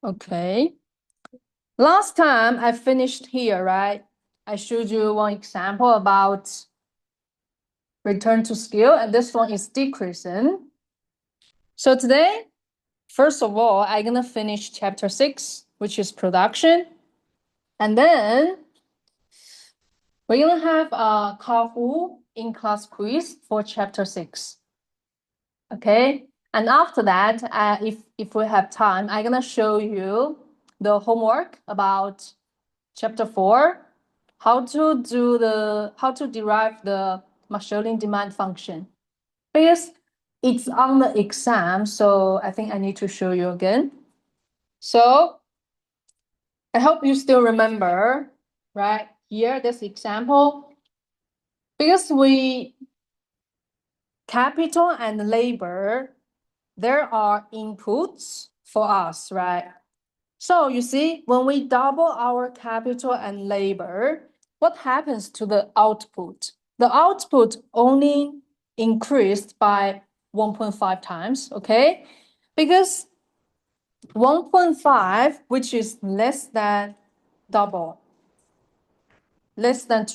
Okay. Last time I finished here, right? I showed you one example about return to scale, and this one is decreasing. So today, first of all, I'm gonna finish chapter 6, which is production. And then we're gonna have a Kahoot in-class quiz for chapter 6. Okay, and after that, if we have time, I'm gonna show you the homework about chapter 4, how to derive the Marshalling demand function. Because it's on the exam, so I think I need to show you again. So I hope you still remember, right? Here, this example. Because capital and labor, there are inputs for us, right? So you see, when we double our capital and labor, what happens to the output? The output only increased by 1.5 times, okay? Because 1.5, which is less than double, less than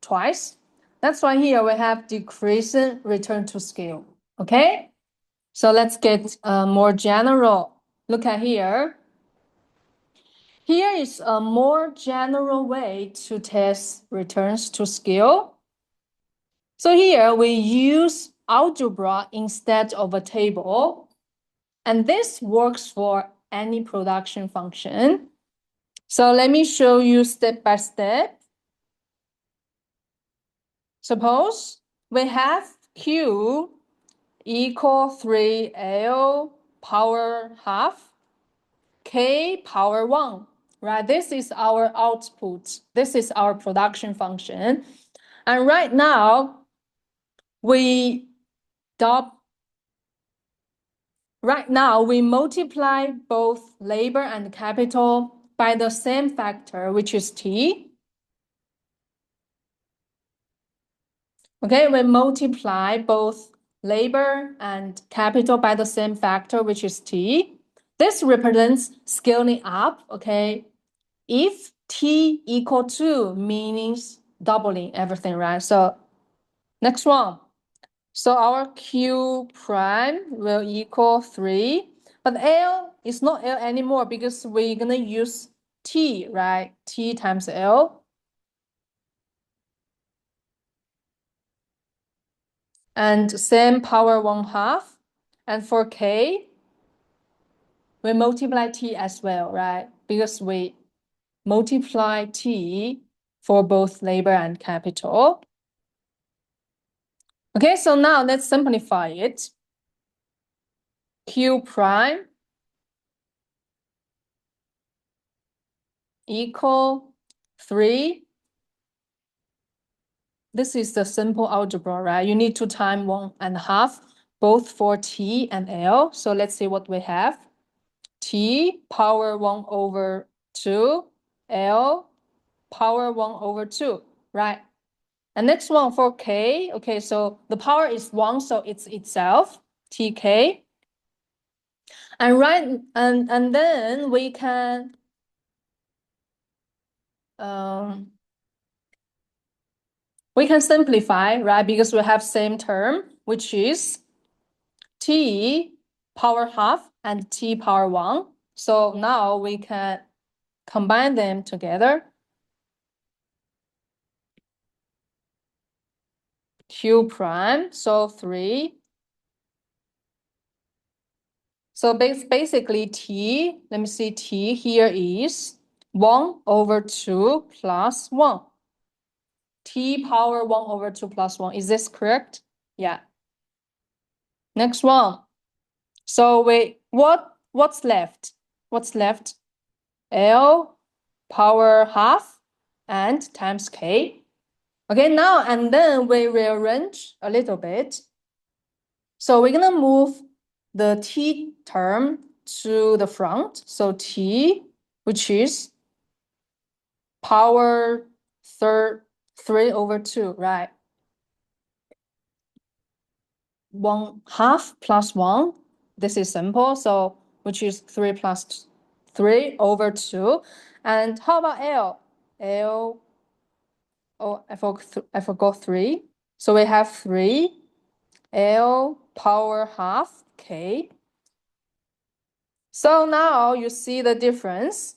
twice. That's why here we have decreasing return to scale, okay? So let's get more general. Look at here. Here is a more general way to test returns to scale. So here we use algebra instead of a table. And this works for any production function. So let me show you step by step. Suppose we have Q equal 3L power half K power 1, right? This is our output. This is our production function. And right now, we multiply both labor and capital by the same factor, which is T. Okay, we multiply both labor and capital by the same factor, which is T. This represents scaling up, okay? If T equal 2 means doubling everything, right? So next one. So our Q prime will equal 3. But L is not L anymore because we're going to use T, right? T times L. And same power 1/2. And for K, we multiply T as well, right? Because we multiply T for both labor and capital. Okay, so now let's simplify it. Q prime equal 3. This is the simple algebra, right? You need to time 1.5, both for T and L. So let's see what we have. T power 1/2, L power 1/2, right? And next one for K, okay, so the power is 1, so it's itself, TK. And then we can simplify, right? Because we have same term, which is T power half and T power 1. So now we can combine them together. Q prime, so 3. So basically T, let me see, T here is 1/2 plus 1. T power 1/2 plus 1. Is this correct? Yeah. Next one. So what's left? What's left? L power half and times K. Okay, now and then we rearrange a little bit. So we're gonna move the T term to the front. So T, which is power 3/2, right? 1/2 plus 1. This is simple. So which is 3 plus 3/2. And how about L? L, oh, I forgot 3. So we have 3 L power half K. So now you see the difference.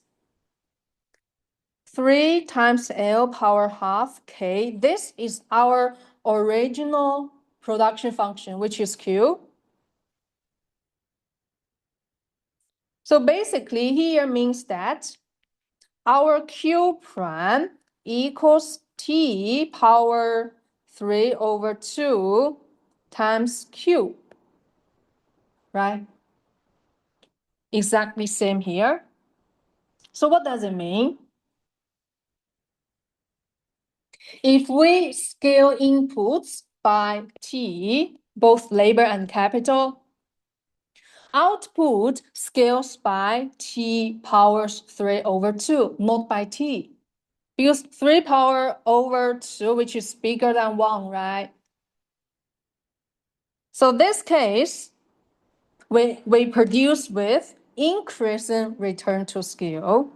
3 times L power half K. This is our original production function, which is Q. So basically here means that our Q prime equals T power 3/2 times Q, right? Exactly same here. So what does it mean? If we scale inputs by T, both labor and capital, output scales by T powers 3/2, not by T. Because 3/2, which is bigger than 1, right? So this case, we produce with increasing return to scale.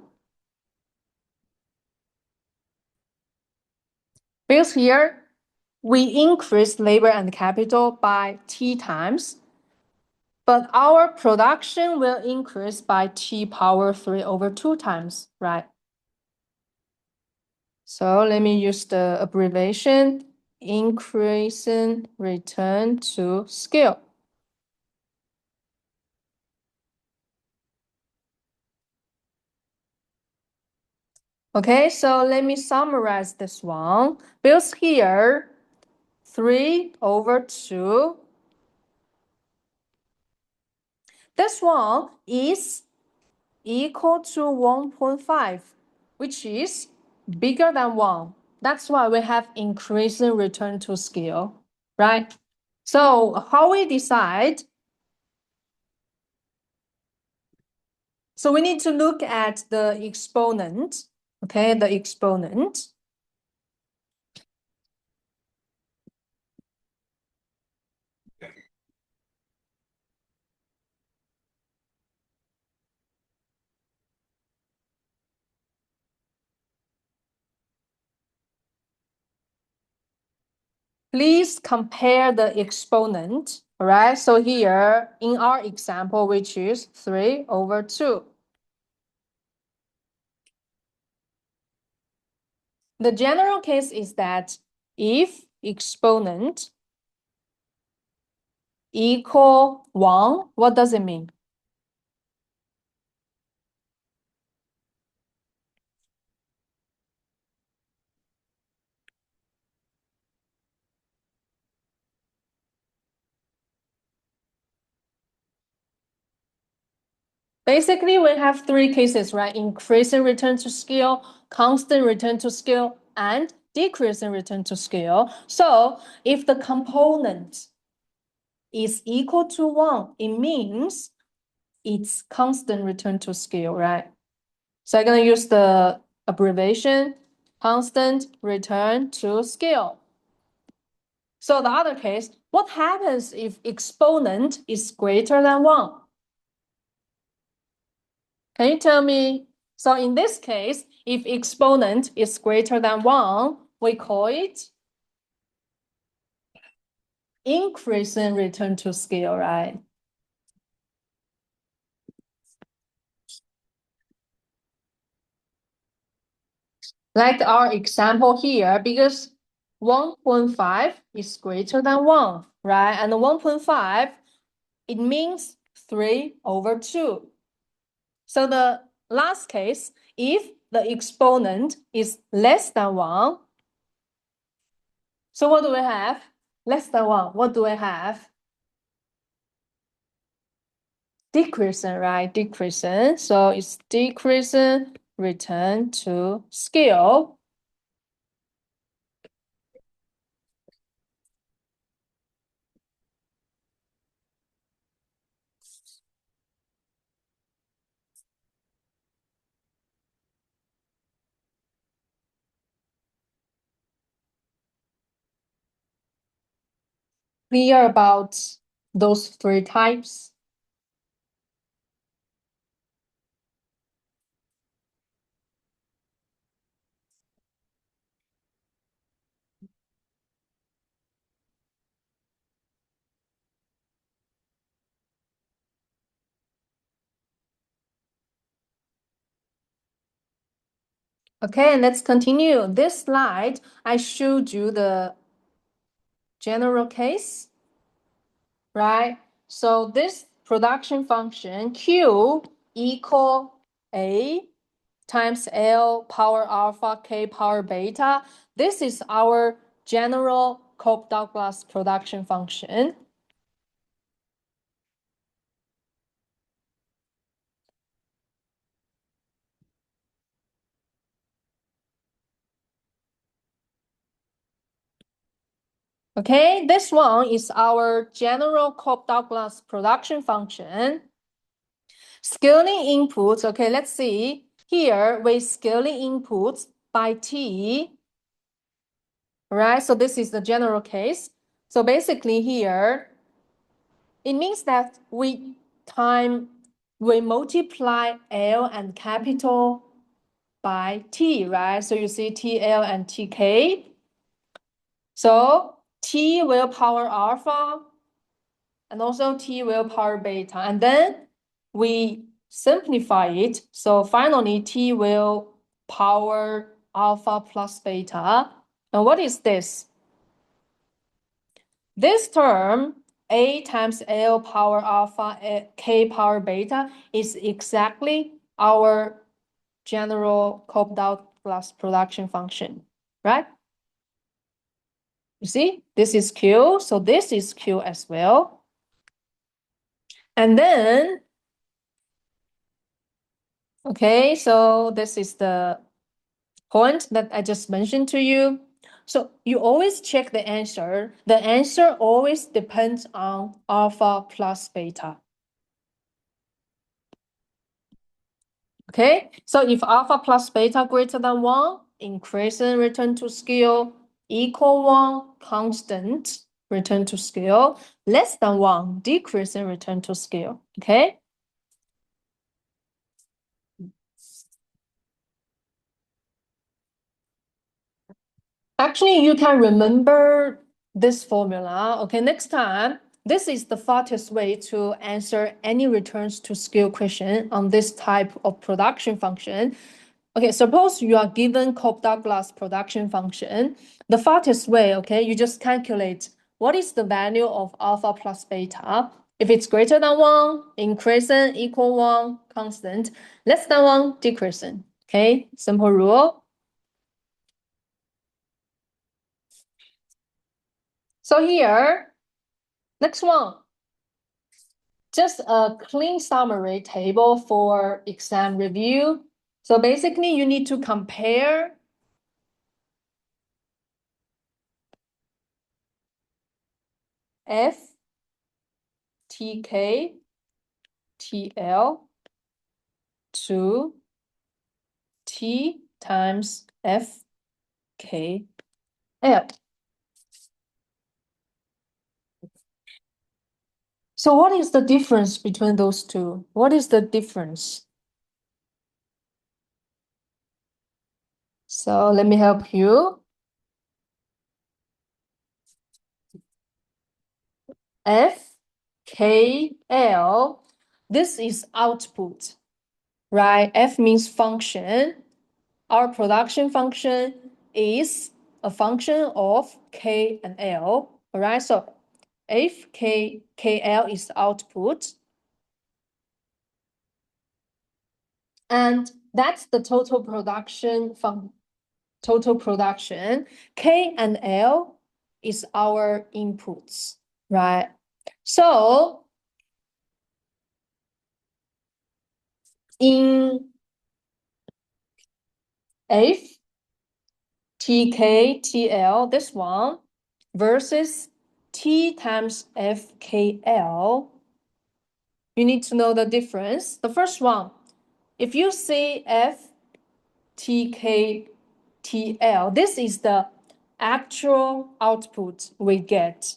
Because here, we increase labor and capital by T times, but our production will increase by T power 3/2 times, right? So let me use the abbreviation, increasing return to scale. Okay, so let me summarize this one. Because here, 3/2. This one is equal to 1.5, which is bigger than 1. That's why we have increasing return to scale, right? So how we decide? So we need to look at the exponent, okay, the exponent. Please compare the exponent, all right? So here in our example, which is 3/2. The general case is that if exponent equal 1, what does it mean? Basically, we have 3 cases, right? Increasing return to scale, constant return to scale, and decreasing return to scale. So if the component is equal to 1, it means it's constant return to scale, right? So I'm going to use the abbreviation, constant return to scale. So the other case, what happens if exponent is greater than 1? Can you tell me? So in this case, if exponent is greater than 1, we call it increasing return to scale, right? Like our example here, because 1.5 is greater than 1, right? And 1.5, it means 3/2. So the last case, if the exponent is less than 1, so what do we have? Less than 1, what do we have? Decreasing, right? Decreasing. So it's decreasing return to scale. Clear about those 3 types? Okay, let's continue. This slide, I showed you the general case, right? So this production function Q equal A times L power alpha K power beta. This is our general Cobb-Douglas production function. Okay, this one is our general Cobb-Douglas production function. Scaling inputs, okay, let's see. Here, we're scaling inputs by t, right? So this is the general case. So basically here, it means that we multiply L and capital by t, right? So you see TL and TK. So T will power alpha, and also T will power beta. And then we simplify it. So finally, T will power alpha plus beta. And what is this? This term, A times L power alpha, K power beta, is exactly our general Cobb-Douglas production function, right? You see, this is Q, so this is Q as well. And then, okay, so this is the point that I just mentioned to you. So you always check the answer. The answer always depends on alpha plus beta. Okay, so if alpha plus beta greater than 1, increasing return to scale, equal 1, constant, return to scale, less than 1, decreasing return to scale. Okay. Actually, you can remember this formula. Okay, next time, this is the fastest way to answer any returns to scale question on this type of production function. Okay, suppose you are given Cobb-Douglas production function. The fastest way, okay, you just calculate what is the value of alpha plus beta. If it's greater than 1, increasing, equal 1, constant, less than 1, decreasing. Okay, simple rule. So here, next one, just a clean summary table for exam review. So basically, you need to compare F, TK, TL to T times F, K, L. So what is the difference between those two? What is the difference? So let me help you. F, K, L, this is output, right? F means function. Our production function is a function of K and L, all right? So F, K, KL is output. And that's the total production from total production. K and L is our inputs, right? So in F, TK, TL, this one, versus T times FKL, you need to know the difference. The first one, if you say F, TK, TL, this is the actual output we get.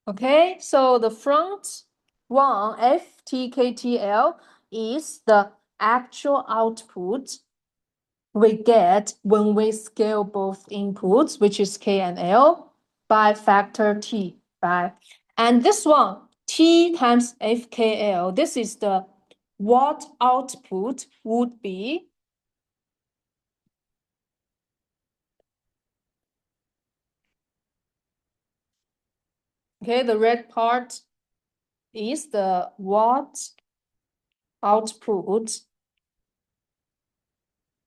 Okay, so the front one, FTKTL, is the actual output we get when we scale both inputs, which is K and L, by factor T, right? And this one, T times FKL, this is the what output would be. Okay, the red part is the what output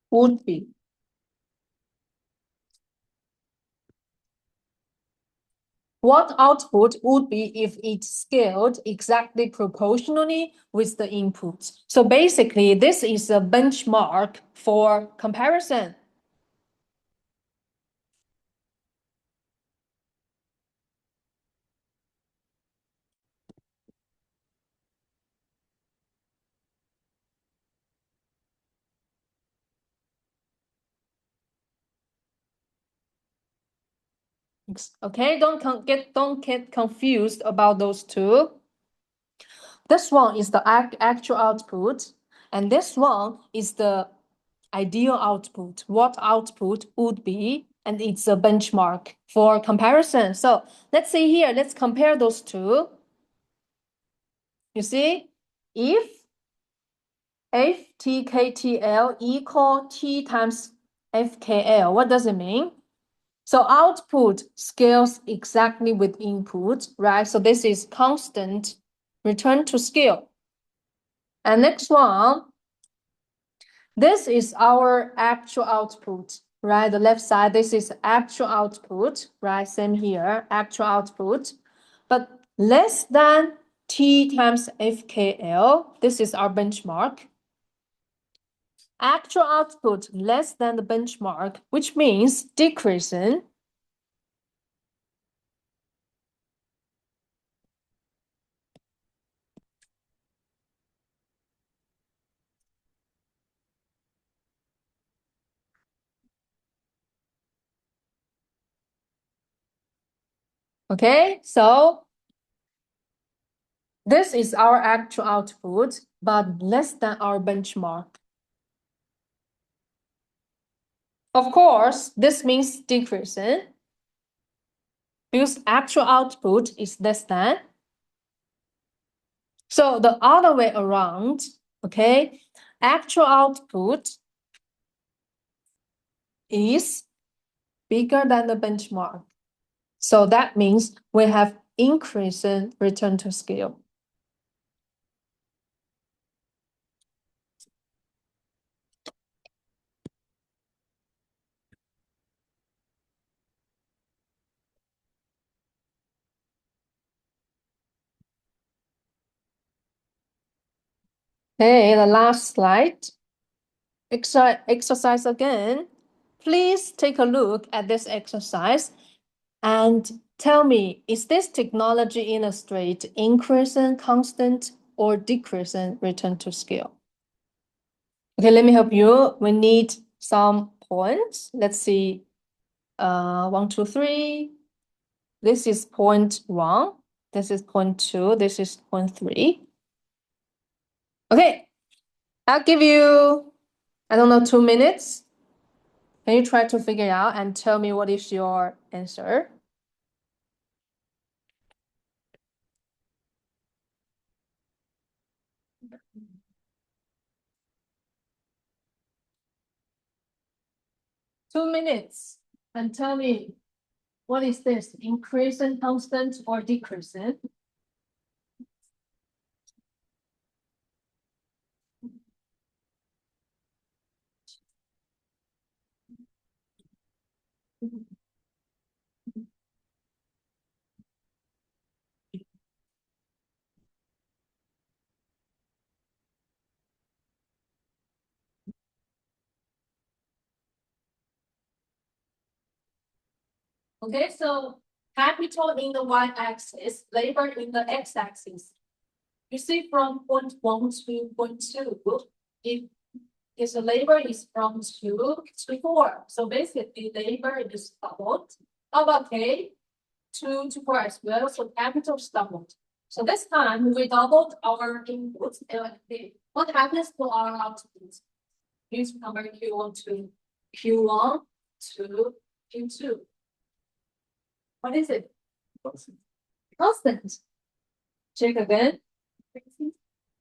would be. What output would be if it scaled exactly proportionally with the input. So basically, this is a benchmark for comparison. Okay, don't get confused about those two. This one is the actual output, and this one is the ideal output. What output would be, and it's a benchmark for comparison. So let's see here, let's compare those two. You see, if FTKTL equal T times FKL, what does it mean? So output scales exactly with input, right? So this is constant return to scale. And next one, this is our actual output, right? The left side, this is actual output, right? Same here, actual output, but less than T times FKL. This is our benchmark. Actual output less than the benchmark, which means decreasing. Okay, so this is our actual output, but less than our benchmark. Of course, this means decreasing because actual output is less than. So the other way around, okay, actual output is bigger than the benchmark. So that means we have increasing return to scale. Okay, the last slide. Exercise again. Please take a look at this exercise and tell me, is this technology illustrate increasing constant or decreasing return to scale? Okay, let me help you. We need some points. Let's see. 1, 2, 3. This is point 1. This is point 2. This is point 3. Okay, I'll give you, I don't know, 2 minutes. Can you try to figure it out and tell me what is your answer? Two minutes and tell me what is this, increasing, constant, or decreasing? Okay, so capital in the y-axis, labor in the x-axis. You see from point 1 to point 2, if the labor is from 2 to 4. So basically labor is doubled. How about K? 2 to 4 as well. So capital is doubled. So this time we doubled our inputs. And what happens to our outputs? Use number Q1 to Q1 to Q2. What is it? Constant. Check again.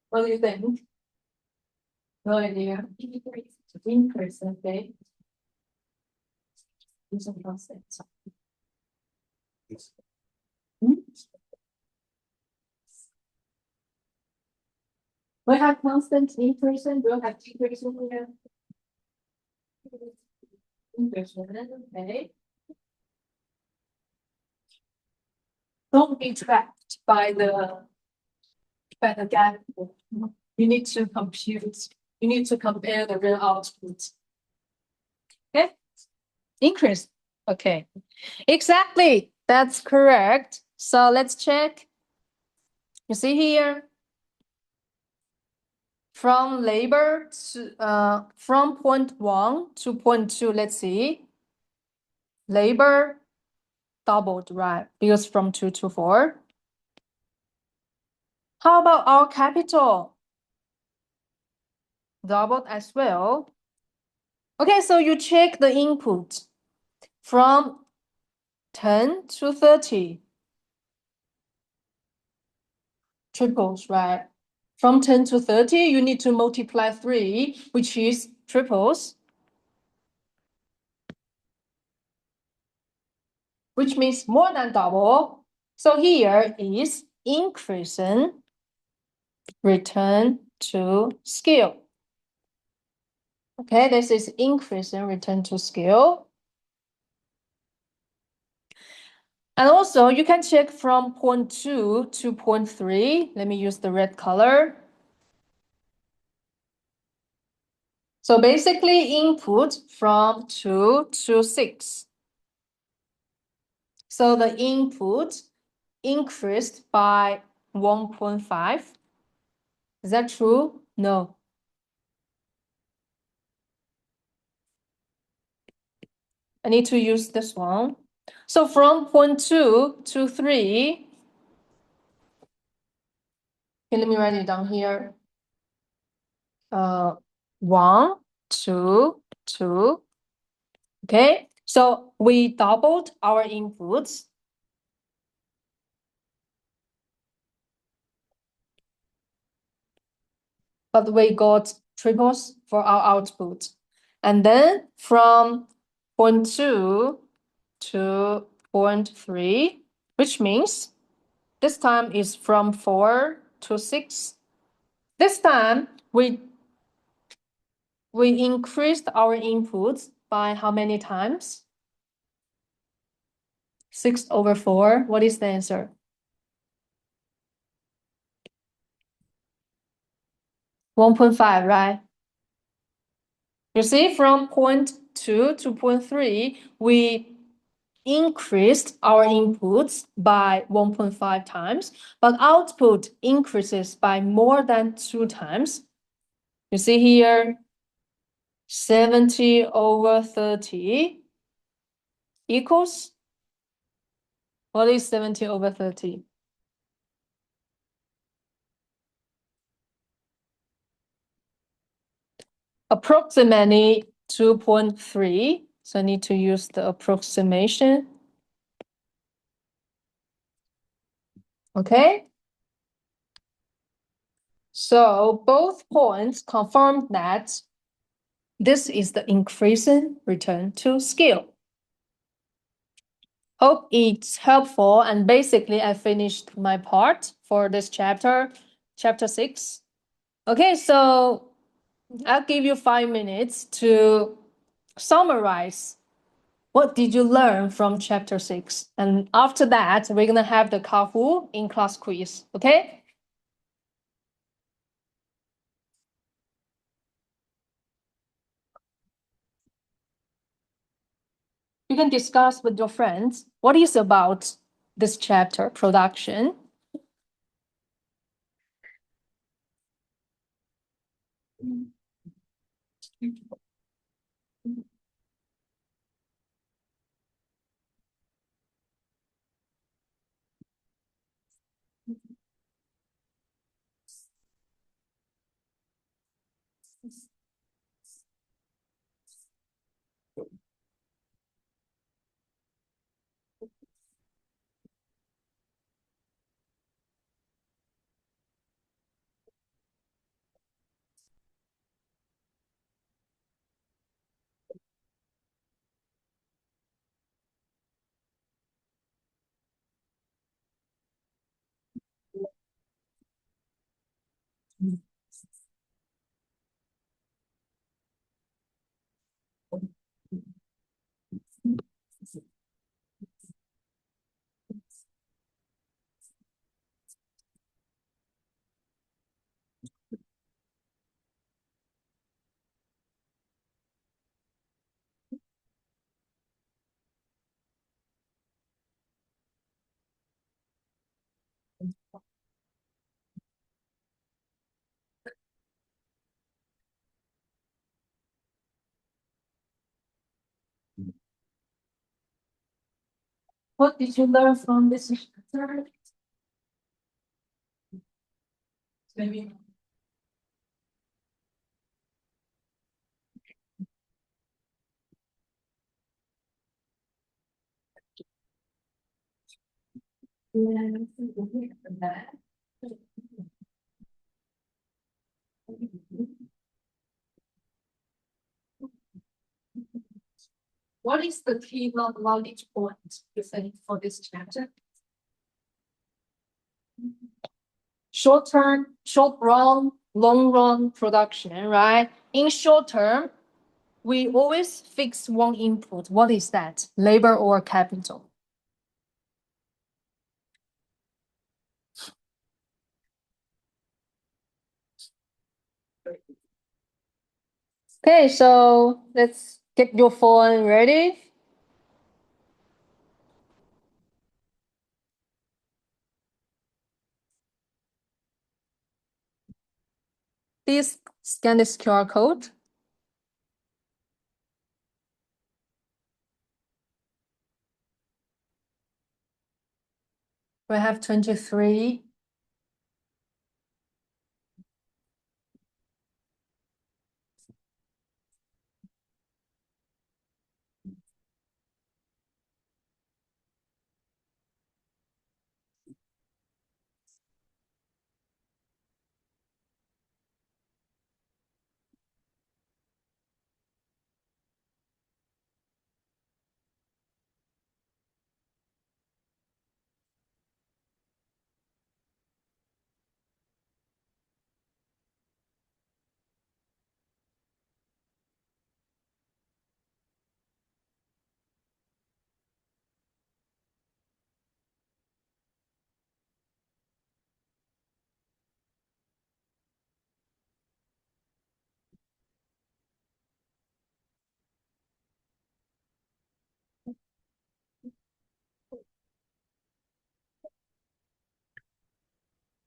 What do you think? No idea. Increase, okay. Use a constant. We have constant increase, we'll have decrease here. Increase, okay. Don't be trapped by the gap. You need to compute. You need to compare the real output. Okay. Increase. Okay. Exactly. That's correct. So let's check. You see here. From labor to from point 1 to point 2, let's see. Labor doubled, right? Because from 2 to 4. How about our capital? Doubled as well. Okay, so you check the input from 10 to 30. Triples, right? From 10 to 30, you need to multiply 3, which is triples. Which means more than double. So here is increasing return to scale. Okay, this is increasing return to scale. And also you can check from point 2 to point 3. Let me use the red color. So basically input from 2 to 6. So the input increased by 1.5. Is that true? No. I need to use this one. So from point 2 to 3, okay, let me write it down here. 1, 2, 2. Okay, so we doubled our inputs. But we got triples for our output. And then from point 2 to point 3, which means this time is from 4 to 6. This time we increased our inputs by how many times? 6 over 4. What is the answer? 1.5, right? You see, from point 2 to point 3, we increased our inputs by 1.5 times, but output increases by more than 2 times. You see here, 70 over 30 equals, what is 70 over 30? Approximately 2.3. So I need to use the approximation. Okay. So both points confirm that this is the increasing return to scale. Hope it's helpful. And basically, I finished my part for this chapter, chapter 6. Okay, so I'll give you 5 minutes to summarize what did you learn from chapter 6. And after that, we're going to have the Kahoot in-class quiz, okay? You can discuss with your friends what is about this chapter, production. What did you learn from this chapter? Maybe. What is the key knowledge point you think for this chapter? Short term, short run, long run production, right? In short term, we always fix one input. What is that? Labor or capital? Okay, so let's get your phone ready. Please scan this QR code. We have 23.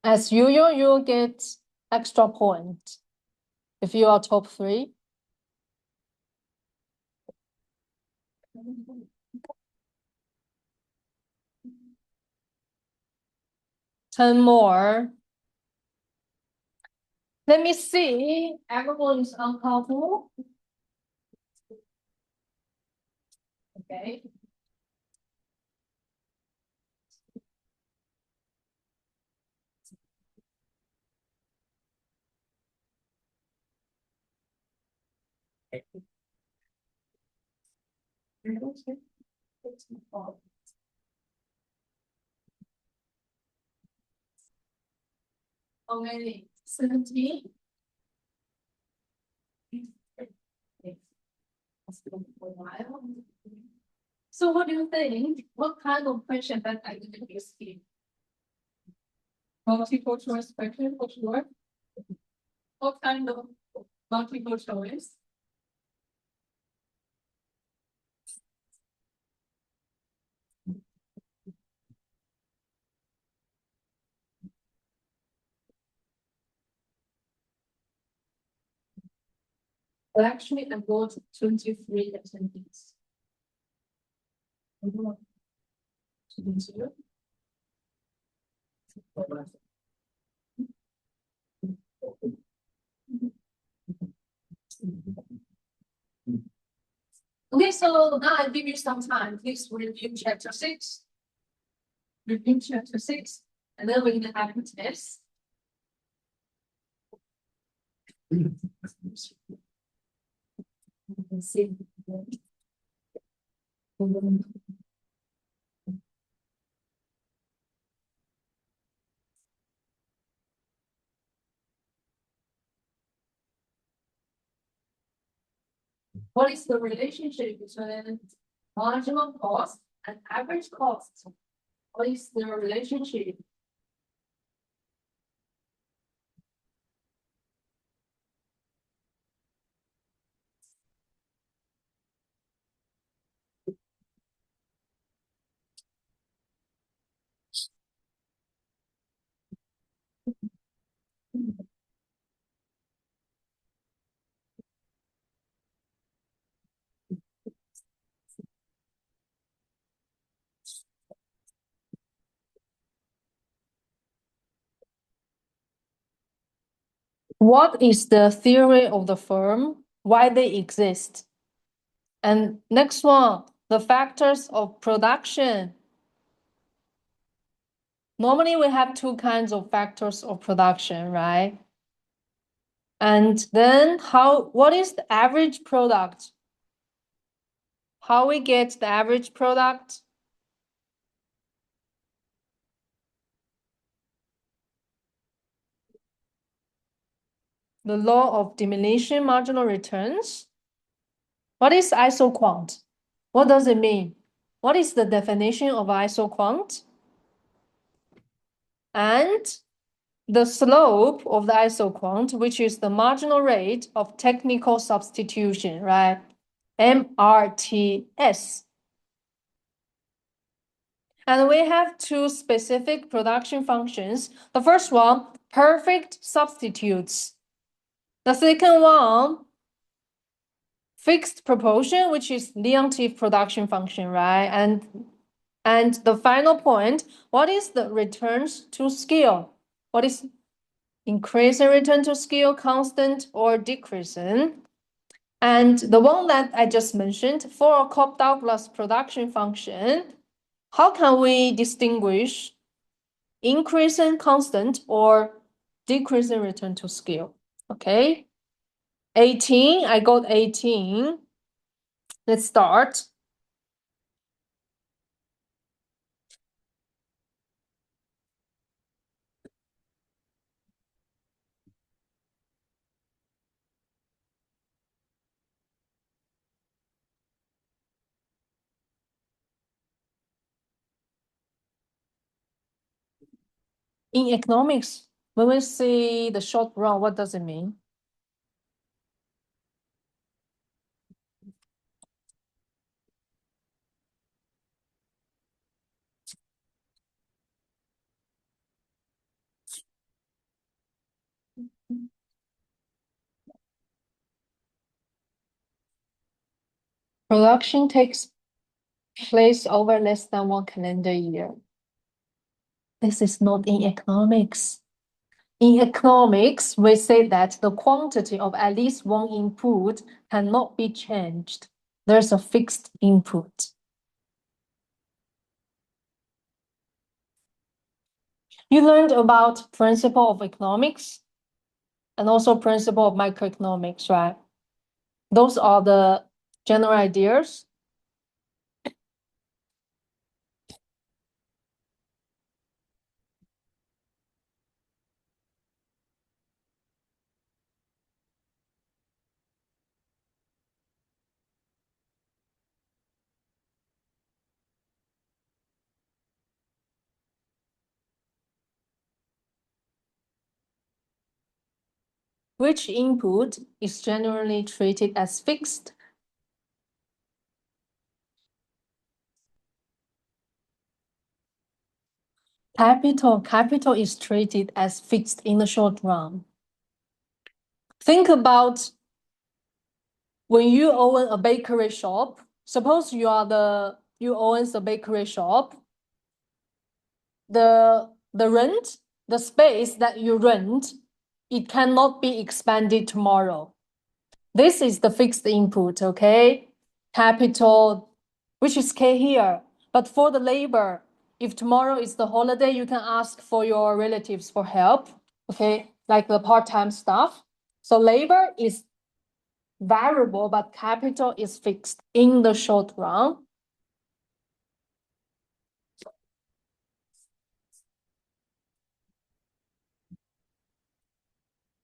As usual, you'll get extra point if you are top 3. Ten more. Let me see. Everyone is uncomfortable. Okay. How many? 17. So what do you think? What kind of question that I didn't use here? Multiple choice question for sure. What kind of multiple choice? Well, actually, I got 23 attendees. Okay, so now I give you some time. Please review chapter 6. Review chapter 6, and then we're gonna have a test. See. What is the relationship between marginal cost and average cost? What is the relationship? What is the theory of the firm? Why they exist? And next one, the factors of production. Normally we have two kinds of factors of production, right? And then what is the average product? How we get the average product? The law of diminishing marginal returns. What is isoquant? What does it mean? What is the definition of isoquant? And the slope of the isoquant, which is the marginal rate of technical substitution, right? MRTS. And we have two specific production functions. The first one, perfect substitutes. The second one, fixed proportion, which is Leontief production function, right? And the final point, what is the returns to scale? What is increasing return to scale, constant or decreasing? And the one that I just mentioned, for a Cobb-Douglas production function, how can we distinguish increasing constant or decreasing return to scale? Okay, 18, I got 18. Let's start. In economics, when we see the short run, what does it mean? Production takes place over less than 1 calendar year. This is not in economics. In economics, we say that the quantity of at least one input cannot be changed. There's a fixed input. You learned about principle of economics and also principle of microeconomics, right? Those are the general ideas. Which input is generally treated as fixed? Capital is treated as fixed in the short run. Think about when you own a bakery shop. Suppose you own the bakery shop. The rent, the space that you rent, it cannot be expanded tomorrow. This is the fixed input, okay? Capital, which is K here. But for the labor, if tomorrow is the holiday, you can ask for your relatives for help, okay? Like the part-time stuff. So labor is variable, but capital is fixed in the short run.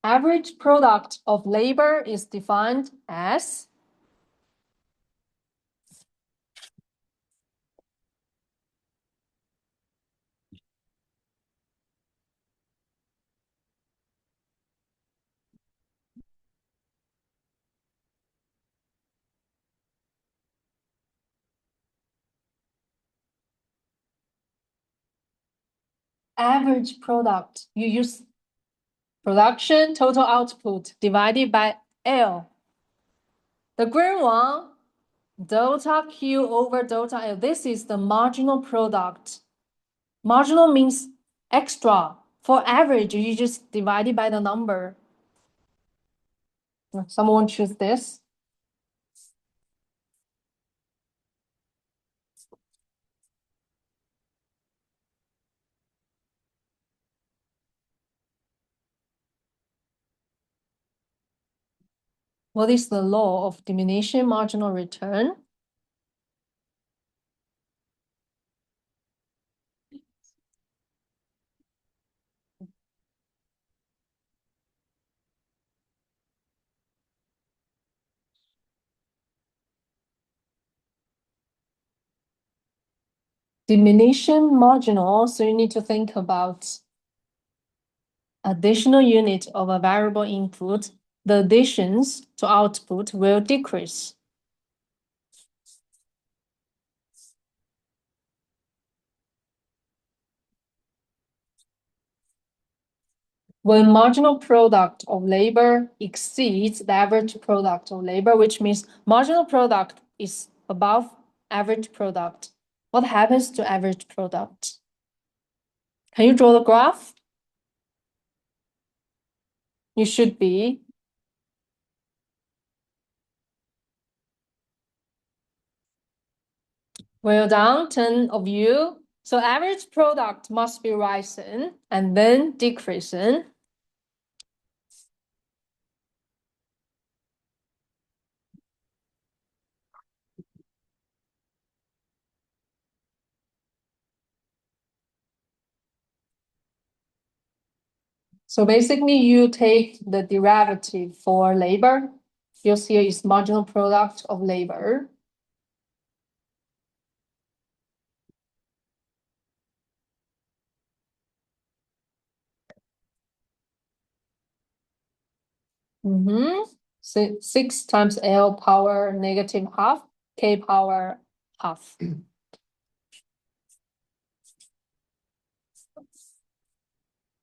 Average product of labor is defined as average product. You use production total output divided by L. The green one, delta Q over delta L. This is the marginal product. Marginal means extra. For average, you just divide it by the number. Someone choose this. What is the law of diminishing marginal return? Diminishing marginal, so you need to think about additional unit of a variable input. The additions to output will decrease. When marginal product of labor exceeds the average product of labor, which means marginal product is above average product, what happens to average product? Can you draw the graph? You should be. Well done, 10 of you. So average product must be rising and then decreasing. So basically you take the derivative for labor. Yours here is marginal product of labor. So 6 times L power negative half, K power half.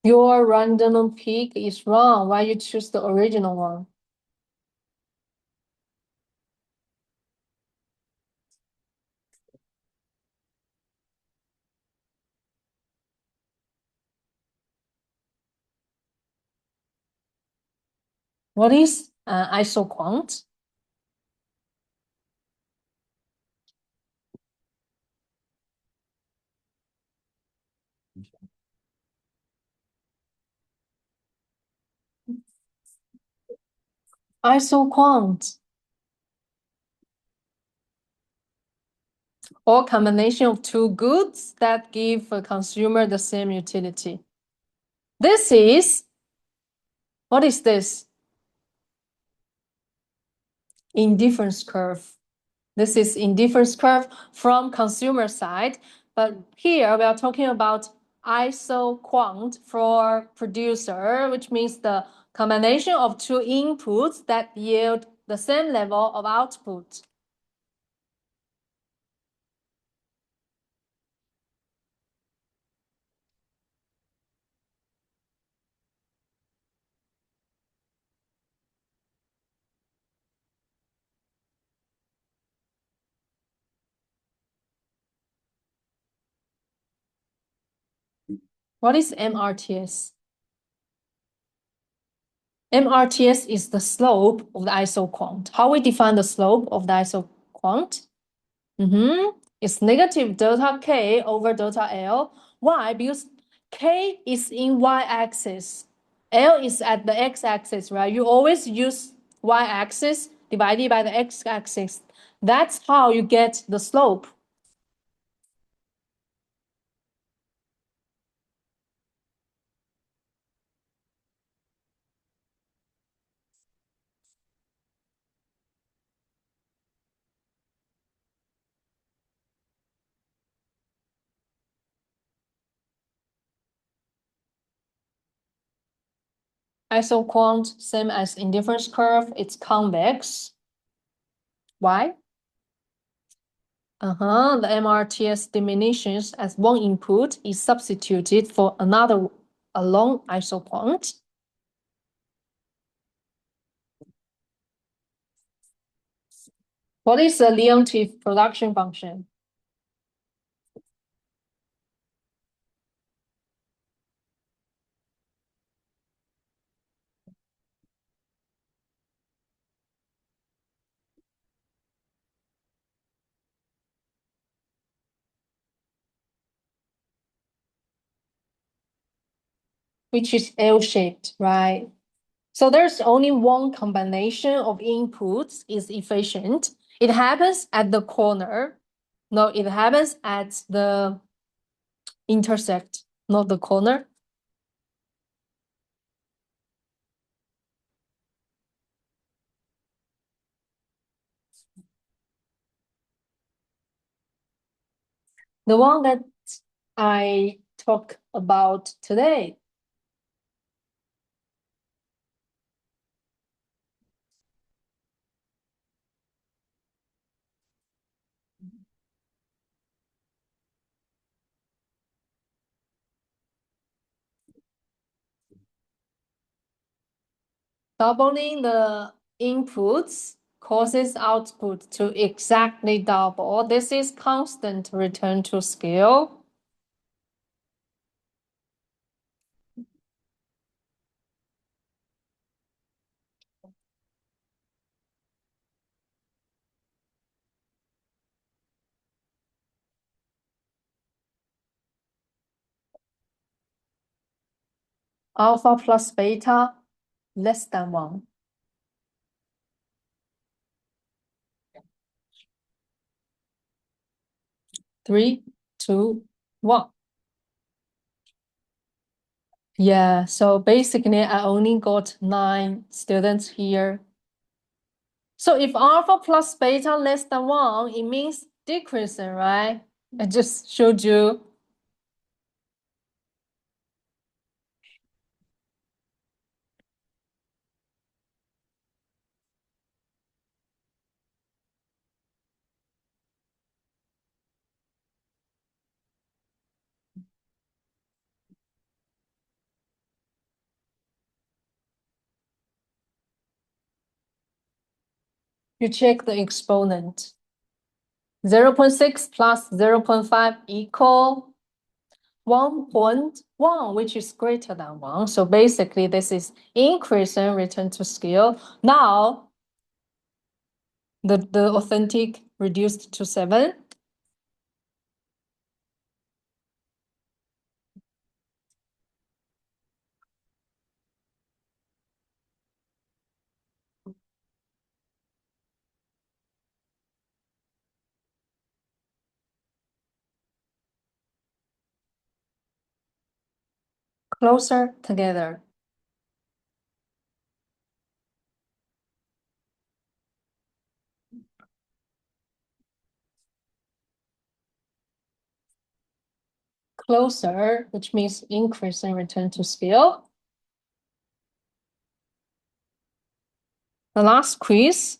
Your random peak is wrong. Why you choose the original one? What is isoquant? Isoquant, or combination of two goods that give a consumer the same utility. This is, what is this? Indifference curve. This is indifference curve from consumer side, but here we are talking about isoquant for producer, which means the combination of two inputs that yield the same level of output. What is MRTS? MRTS is the slope of the isoquant. How we define the slope of the isoquant? It's negative delta K over delta L. Why? Because K is in y-axis. L is at the x-axis, right? You always use y-axis divided by the x-axis. That's how you get the slope. Isoquant, same as indifference curve, it's convex. Why? The MRTS diminishes as one input is substituted for another along isoquant. What is the Leontief production function? Which is L-shaped, right? So there's only one combination of inputs is efficient. It happens at the corner. No, it happens at the intersect, not the corner. The one that I talked about today. Doubling the inputs causes output to exactly double. This is constant return to scale. Alpha plus beta less than 1. 3, 2, 1. Yeah, so basically I only got 9 students here. So if alpha plus beta less than 1, it means decreasing, right? I just showed you. You check the exponent. 0.6 plus 0.5 equal 1.1, which is greater than 1. So basically, this is increasing return to scale. Now, the authentic reduced to 7. Closer together. Closer, which means increasing return to scale. The last quiz.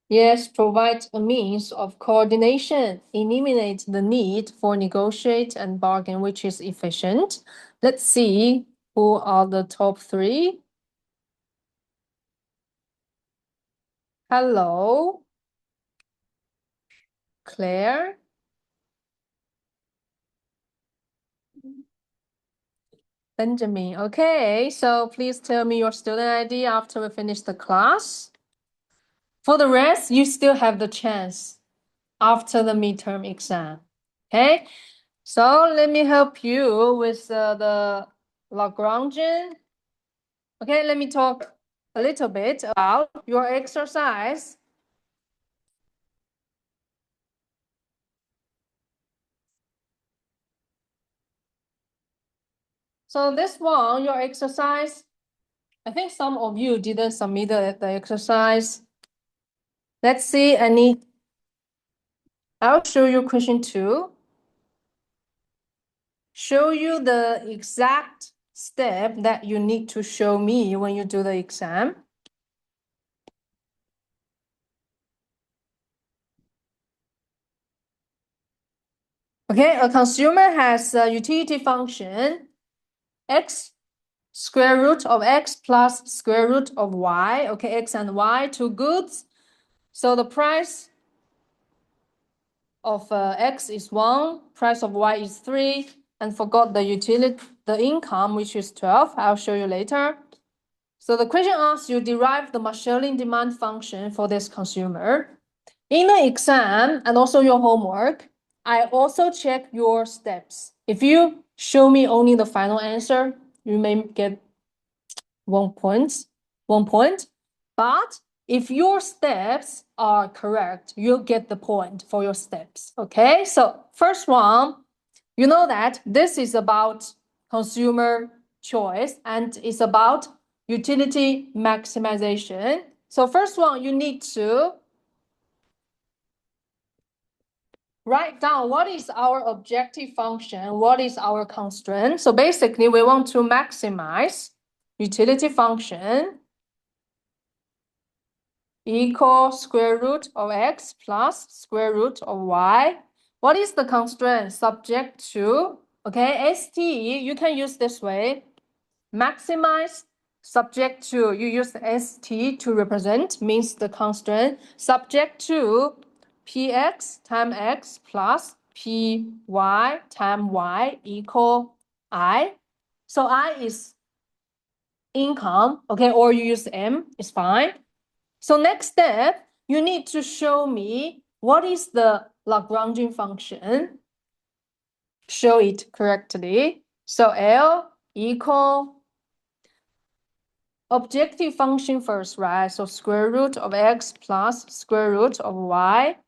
Yes, provide a means of coordination, eliminate the need for negotiate and bargain, which is efficient. Let's see who are the top 3. Hello, Claire. Benjamin. Okay, so please tell me your student ID after we finish the class. For the rest, you still have the chance after the midterm exam. Okay, so let me help you with the Lagrangian. Okay, let me talk a little bit about your exercise. So this one, your exercise, I think some of you didn't submit the exercise. Let's see, I'll show you question 2. Show you the exact step that you need to show me when you do the exam. Okay, a consumer has a utility function x square root of x plus square root of y. Okay, x and y, two goods. So the price of x is 1, price of y is 3, and forgot the income, which is 12. I'll show you later. So the question asks you derive the marshalling demand function for this consumer. In the exam and also your homework, I also check your steps. If you show me only the final answer, you may get 1 point. But if your steps are correct, you'll get the point for your steps. Okay, so first one, you know that this is about consumer choice and it's about utility maximization. So first one, you need to write down what is our objective function, what is our constraint. So basically, we want to maximize utility function equal square root of x plus square root of y. What is the constraint? Subject to, okay, ST, you can use this way. Maximize subject to, you use ST to represent, means the constraint, subject to px times x plus py times y equal I. So I is income, okay, or you use M, it's fine. So next step, you need to show me what is the Lagrangian function. Show it correctly. So L equal objective function first, right? So square root of x plus square root of y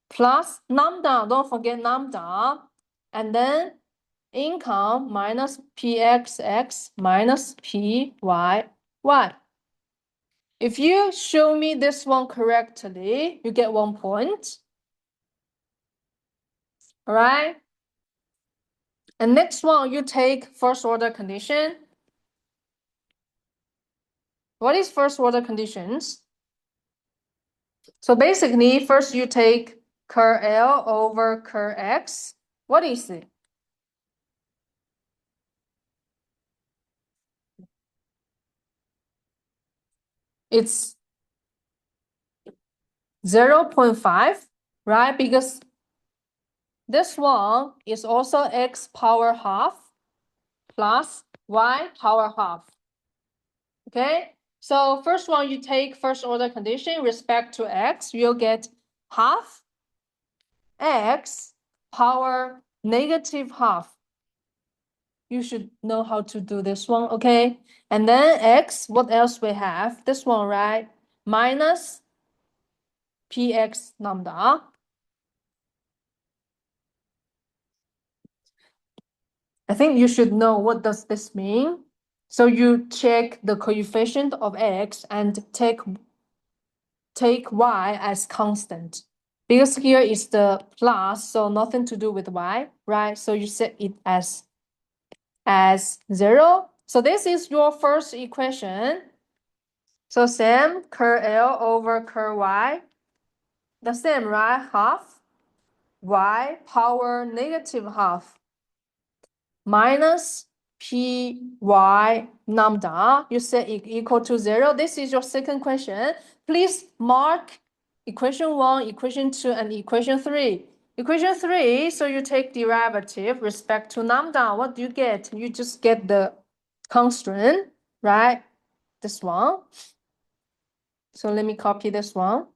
plus lambda, don't forget lambda, and then income minus pxx minus pyy. If you show me this one correctly, you get 1 point. All right. And next one, you take first order condition. What is first order conditions? So basically, first you take cur L over cur X. What is it? It's 0.5, right? Because this one is also x power half plus y power half. Okay, so first one, you take first order condition respect to x, you'll get half x power negative half. You should know how to do this one, okay? And then x, what else we have? This one, right? Minus px lambda. I think you should know what does this mean. So you check the coefficient of x and take y as constant. Because here is the plus, so nothing to do with y, right? So you set it as 0. So this is your first equation. So same cur L over cur y. The same, right? Half y power negative half minus py lambda. You set it equal to 0. This is your second question. Please mark equation 1, equation 2, and equation 3. Equation 3, so you take derivative respect to lambda. What do you get? You just get the constraint, right? This one. So let me copy this one.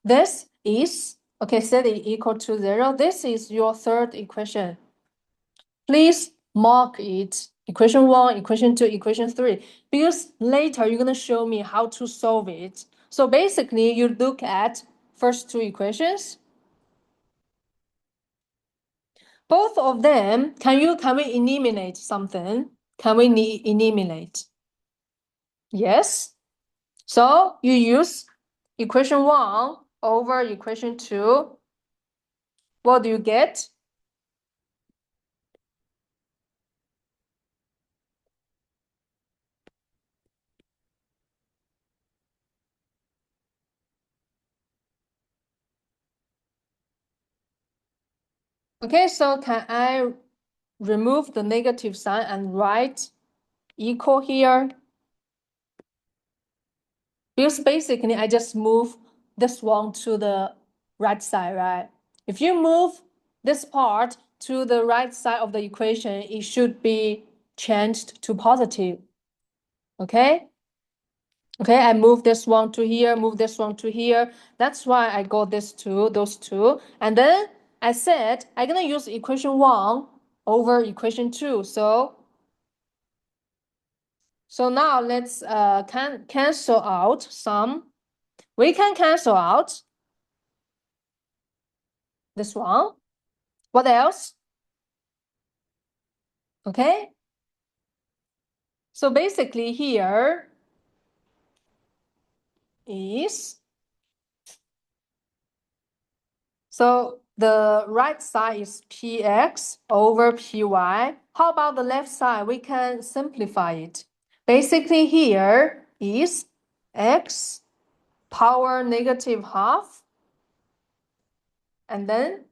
This is, okay, set it equal to 0. This is your third equation. Please mark it. Equation 1, equation 2, equation 3. Because later you're going to show me how to solve it. So basically, you look at first two equations. Both of them, can we eliminate something? Can we eliminate? Yes. So you use equation 1 over equation 2. What do you get? Okay, so can I remove the negative sign and write equal here? Because basically I just move this one to the right side, right? If you move this part to the right side of the equation, it should be changed to positive. Okay? Okay, I move this one to here, move this one to here. That's why I got those two. And then I said I'm gonna use equation 1 over equation 2. So now let's cancel out some. We can cancel out this one. What else? Okay. So basically here is, so the right side is px over py. How about the left side? We can simplify it. Basically here is x power negative half, and then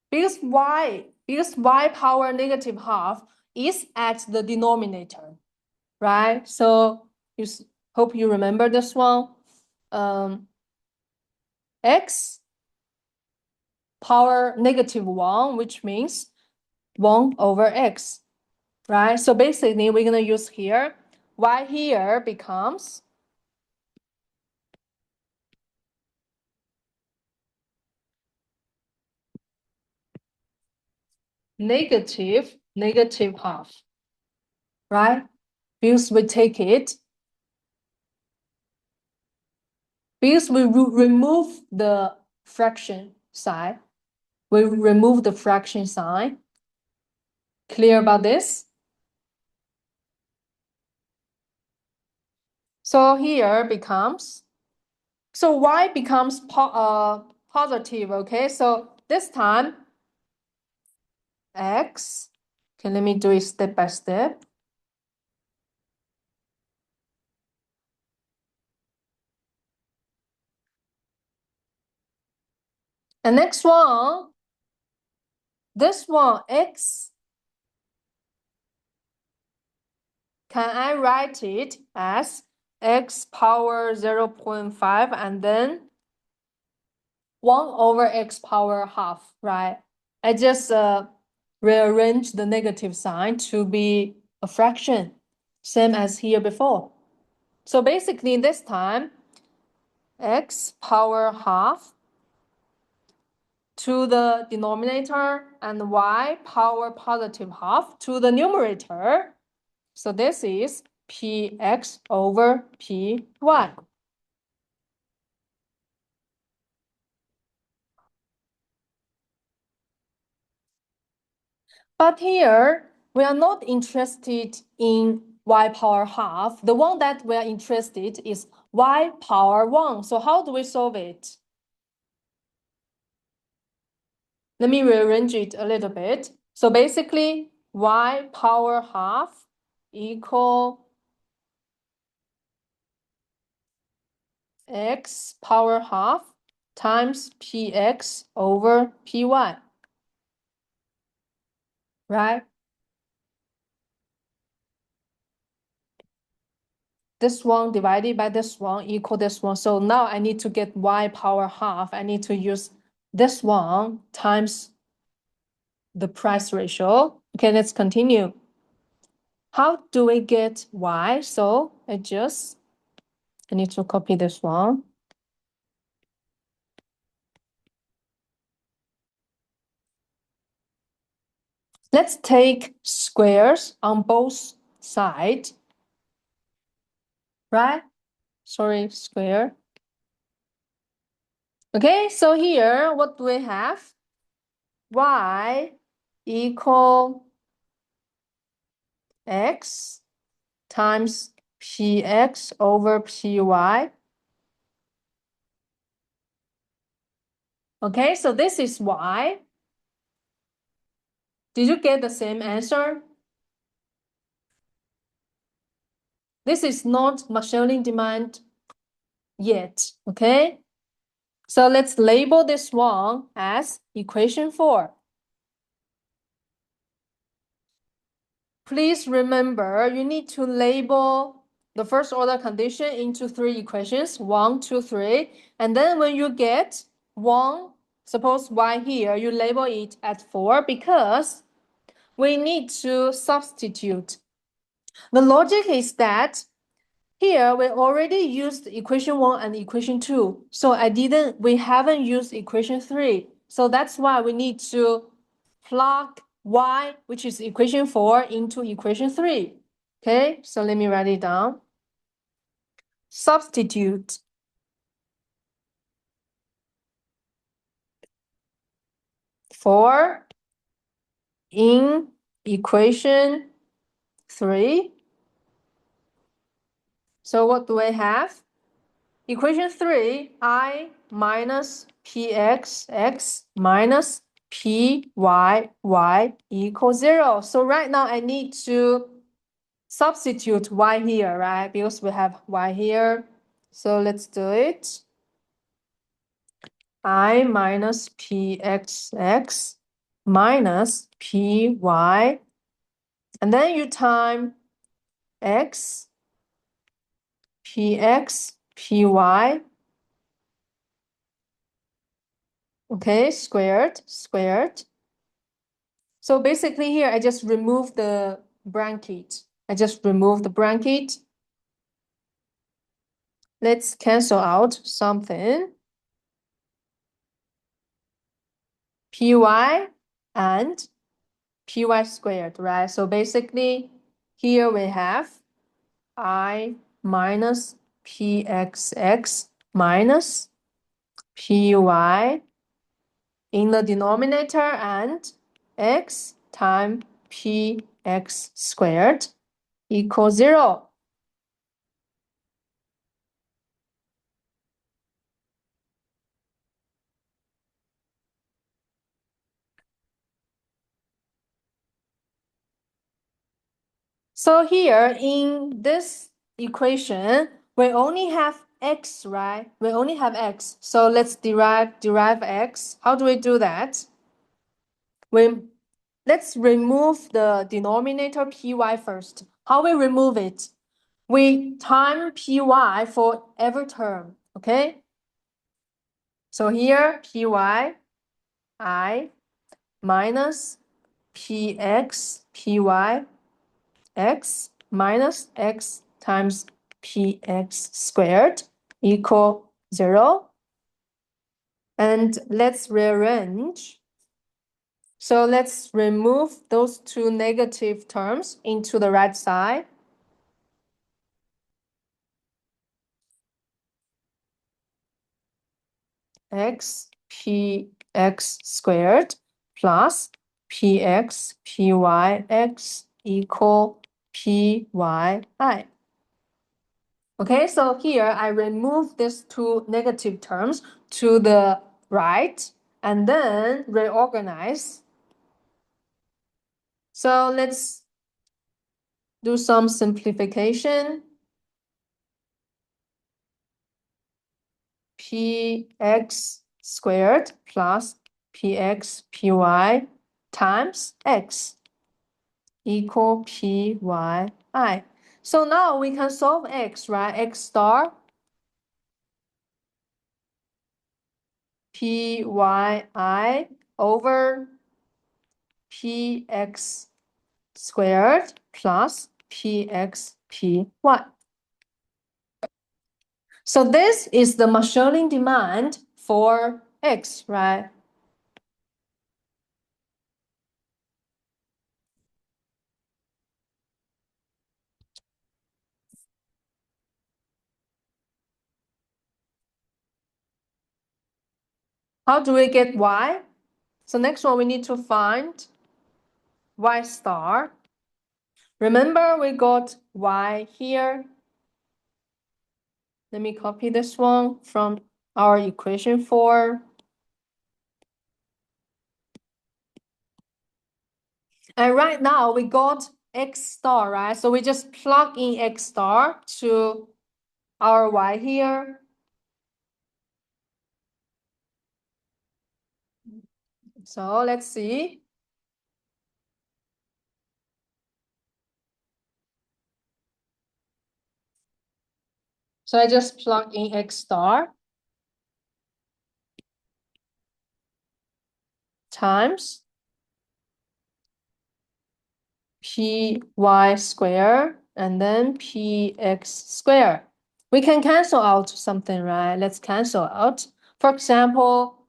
because y power negative half is at the denominator, right? So you hope you remember this one. X power negative 1, which means 1 over x, right? So basically, we're going to use here, y here becomes negative half, right? Because we take it, because we remove the fraction sign, we remove the fraction sign. Clear about this? So here becomes, so y becomes positive, okay? So this time, x, okay, let me do it step by step. And next one, this one, x, can I write it as x power 0.5 and then 1 over x power half, right? I just rearrange the negative sign to be a fraction, same as here before. So basically this time, x power half to the denominator and y power positive half to the numerator. So this is px over py. But here, we are not interested in y power half. The one that we are interested is y power 1. So how do we solve it? Let me rearrange it a little bit. So basically, y power half equal x power half times px over py, right? This one divided by this one equal this one. So now I need to get y power half. I need to use this one times the price ratio. Okay, let's continue. How do we get y? So I need to copy this one. Let's take squares on both sides, right? Sorry, square. Okay, so here, what do we have? Y equal x times px over py. Okay, so this is y. Did you get the same answer? This is not Marshalling demand yet, okay? So let's label this one as equation 4. Please remember, you need to label the first order condition into 3 equations, 1, 2, 3. And then when you get 1, suppose y here, you label it at 4 because we need to substitute. The logic is that here we already used equation 1 and equation 2. So we haven't used equation 3. So that's why we need to plug y, which is equation 4, into equation 3. Okay, so let me write it down. Substitute for in equation 3. So what do I have? Equation 3, I minus pxx minus pyy equals 0. So right now I need to substitute y here, right? Because we have y here. So let's do it. I minus pxx minus py. And then you time x, px, py. Okay, squared. So basically here, I just remove the bracket. Let's cancel out something. Py and py squared, right? So basically here we have I minus pxx minus py in the denominator and x times px squared equals 0. So here in this equation, we only have x, right? We only have x. So let's derive x. How do we do that? Let's remove the denominator py first. How we remove it? We time py for every term, okay? So here py I minus px py x minus x times px squared equal 0. And let's rearrange. So let's remove those two negative terms into the right side. X px squared plus px pyx equal pyi. Okay, so here I remove these two negative terms to the right and then reorganize. So let's do some simplification. Px squared plus px py times x equal pyi. So now we can solve x, right? X star pyi over px squared plus px py. So this is the Marshalling demand for x, right? How do we get y? So next one, we need to find y star. Remember, we got y here. Let me copy this one from our equation 4. And right now, we got x star, right? So we just plug in x star to our y here. So let's see. So I just plug in x star times py square and then px square. We can cancel out something, right? Let's cancel out. For example,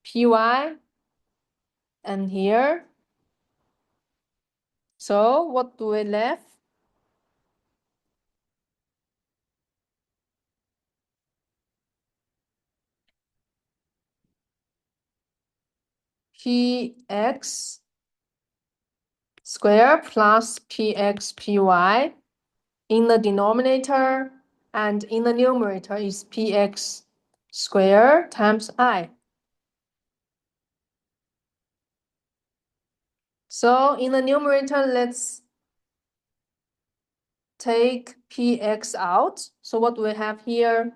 py and here. So what do we left? Px square plus px py in the denominator, and in the numerator is px square times I. So in the numerator, let's take px out. So what do we have here?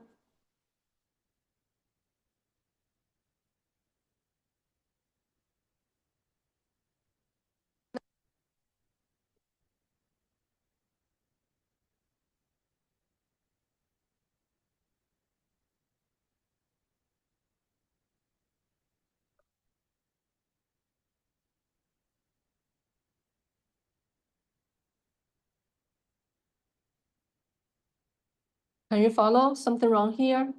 Can you follow? Something wrong here?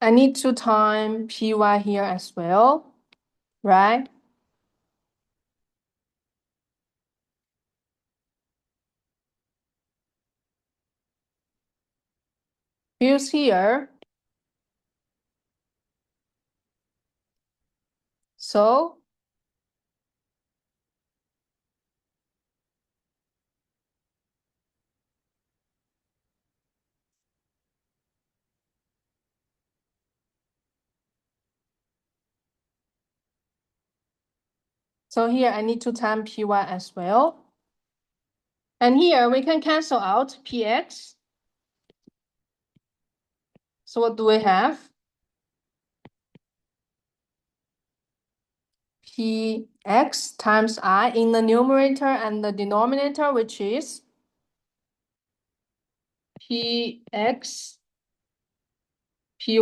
I need to time py here as well, right? Use here. So here I need to time py as well. And here we can cancel out px. So what do we have? Px times I in the numerator and the denominator, which is px py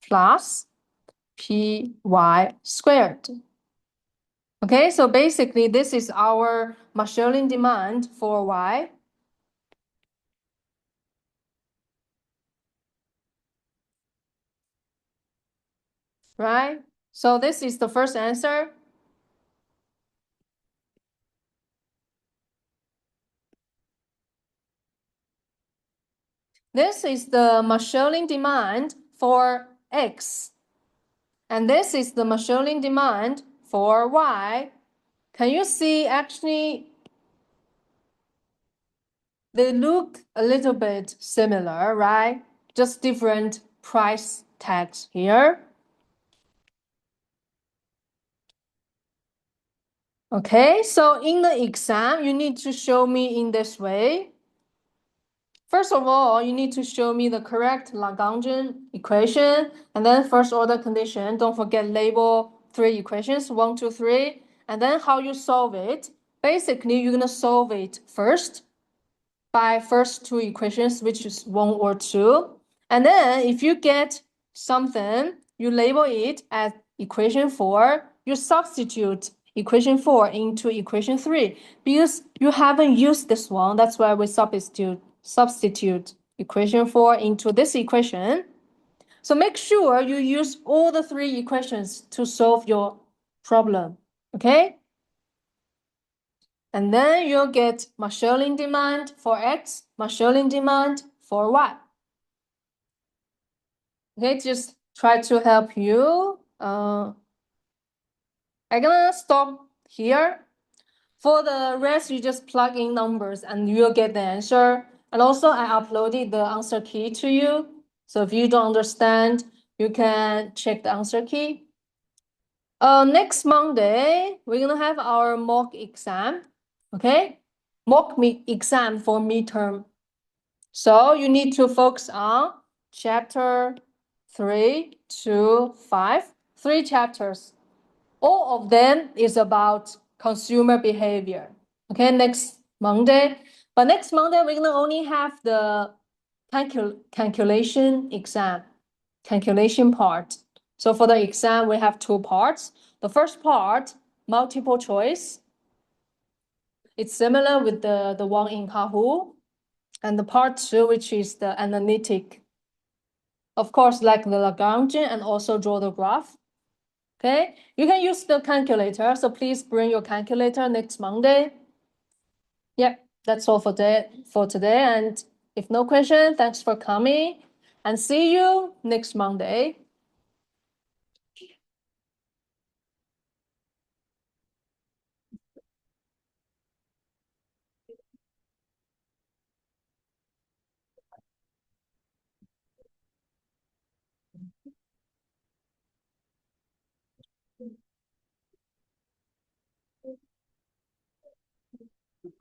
plus py squared. Okay, so basically this is our Marshalling demand for y. Right? So this is the first answer. This is the Marshalling demand for x. And this is the Marshalling demand for y. Can you see actually they look a little bit similar, right? Just different price tags here. Okay, so in the exam, you need to show me in this way. First of all, you need to show me the correct Lagrangian equation, and then first order condition. Don't forget label 3 equations, 1, 2, 3, and then how you solve it. Basically, you're gonna solve it first by first 2 equations, which is 1 or 2. And then if you get something, you label it as equation 4, you substitute equation 4 into equation 3. Because you haven't used this one, that's why we substitute equation 4 into this equation. So make sure you use all the 3 equations to solve your problem, okay? And then you'll get marshalling demand for X, marshalling demand for Y. Okay, just try to help you. I'm gonna stop here. For the rest, you just plug in numbers and you'll get the answer. And also I uploaded the answer key to you. So if you don't understand, you can check the answer key. Next Monday, we're gonna have our mock exam. Okay, mock exam for midterm. So you need to focus on chapter 3 to 5, 3 chapters. All of them is about consumer behavior. Okay, next Monday. But next Monday, we're gonna only have the calculation exam, calculation part. So for the exam, we have 2 parts. The first part, multiple choice. It's similar with the one in Kahoot. And the part 2, which is the analytic. Of course, like the Lagrangian and also draw the graph. Okay, you can use the calculator. So please bring your calculator next Monday. Yep, that's all for today. And if no question, thanks for coming and see you next Monday.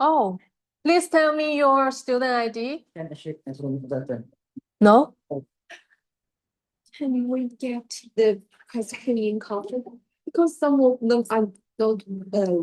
Oh, please tell me your student ID. No? Can we get the Presbyterian coffee? Because some of them I don't know.